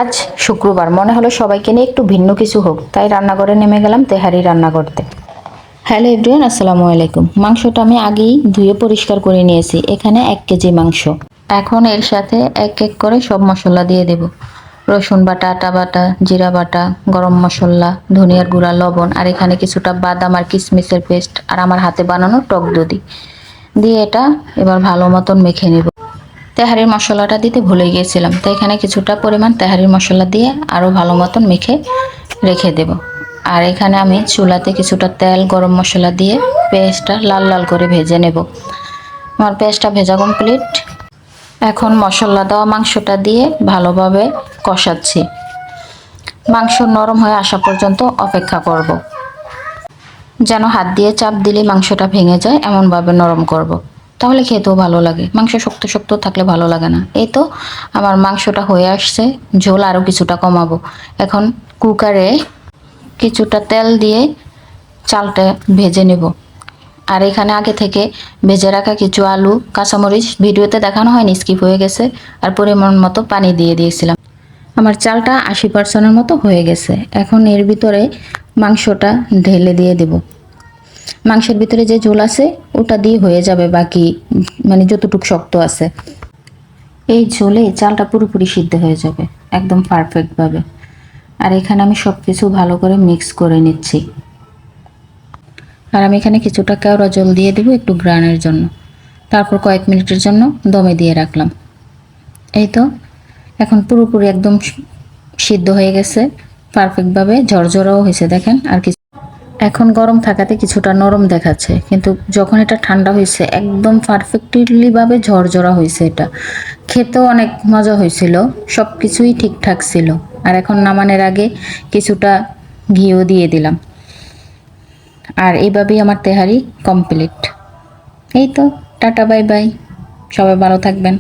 আজ শুক্রবার, মনে হলো সবাইকে নিয়ে একটু ভিন্ন কিছু হোক, তাই রান্নাঘরে নেমে গেলাম তেহারি রান্না করতে। হ্যালো এভরিওয়ান, আসসালামু আলাইকুম। মাংসটা আমি আগেই ধুয়ে পরিষ্কার করে নিয়েছি। এখানে 1 কেজি মাংস। এখন এর সাথে এক এক করে সব মশলা দিয়ে দেব। রসুন বাটা, আটা বাটা, জিরা বাটা, গরম মশলা, ধনিয়ার গুঁড়া, লবণ, আর এখানে কিছুটা বাদাম আর কিশমিশের পেস্ট, আর আমার হাতে বানানো টক দই দিয়ে এটা এবার ভালো মতন মেখে নেব। তেহারির মশলাটা দিতে ভুলে গিয়েছিলাম, তো এখানে কিছুটা পরিমাণ তেহারির মশলা দিয়ে আরও ভালো মতন মেখে রেখে দেব। আর এখানে আমি চুলাতে কিছুটা তেল, গরম মশলা দিয়ে পেঁয়াজটা লাল লাল করে ভেজে নেব। আমার পেঁয়াজটা ভেজা কমপ্লিট। এখন মশলা দেওয়া মাংসটা দিয়ে ভালোভাবে কষাচ্ছি। মাংস নরম হয়ে আসা পর্যন্ত অপেক্ষা করব। যেন হাত দিয়ে চাপ দিলে মাংসটা ভেঙে যায় এমনভাবে নরম করব। তাহলে খেতেও ভালো লাগে। মাংস শক্ত শক্ত থাকলে ভালো লাগে না। এই তো আমার মাংসটা হয়ে আসছে, ঝোল আরও কিছুটা কমাবো। এখন কুকারে কিছুটা তেল দিয়ে চালটা ভেজে নেব। আর এখানে আগে থেকে ভেজে রাখা কিছু আলু, কাঁচামরিচ ভিডিওতে দেখানো হয়নি, স্কিপ হয়ে গেছে, আর পরিমাণ মতো পানি দিয়ে দিয়েছিলাম। আমার চালটা 80% মতো হয়ে গেছে। এখন এর ভিতরে মাংসটা ঢেলে দিয়ে দেব। মাংসের ভিতরে যে ঝোল আছে ওটা দিয়ে হয়ে যাবে বাকি, মানে যতটুকু শক্ত আছে। এই ঝোলে চালটা পুরোপুরি সিদ্ধ হয়ে যাবে একদম পারফেক্টভাবে। আর এখানে আমি সব কিছু ভালো করে মিক্স করে নিচ্ছি। আর আমি এখানে কিছুটা কেওড়া জল দিয়ে দেবো একটু গ্রানের জন্য। তারপর কয়েক মিনিটের জন্য দমে দিয়ে রাখলাম। এই তো এখন পুরোপুরি একদম সিদ্ধ হয়ে গেছে পারফেক্টভাবে, ঝরঝরাও হয়েছে দেখেন। আর কিছু এখন গরম থাকাতে কিছুটা নরম দেখাচ্ছে, কিন্তু যখন এটা ঠান্ডা হয়েছে একদম পারফেক্টলি ভাবে ঝরঝরা হয়েছে। এটা খেতেও অনেক মজা হয়েছিল, সব কিছুই ঠিকঠাক ছিল। আর এখন নামানোর আগে কিছুটা ঘিও দিয়ে দিলাম। আর এইভাবেই আমার তেহারি কমপ্লিট। এই তো, টাটা বাই বাই, সবাই ভালো থাকবেন।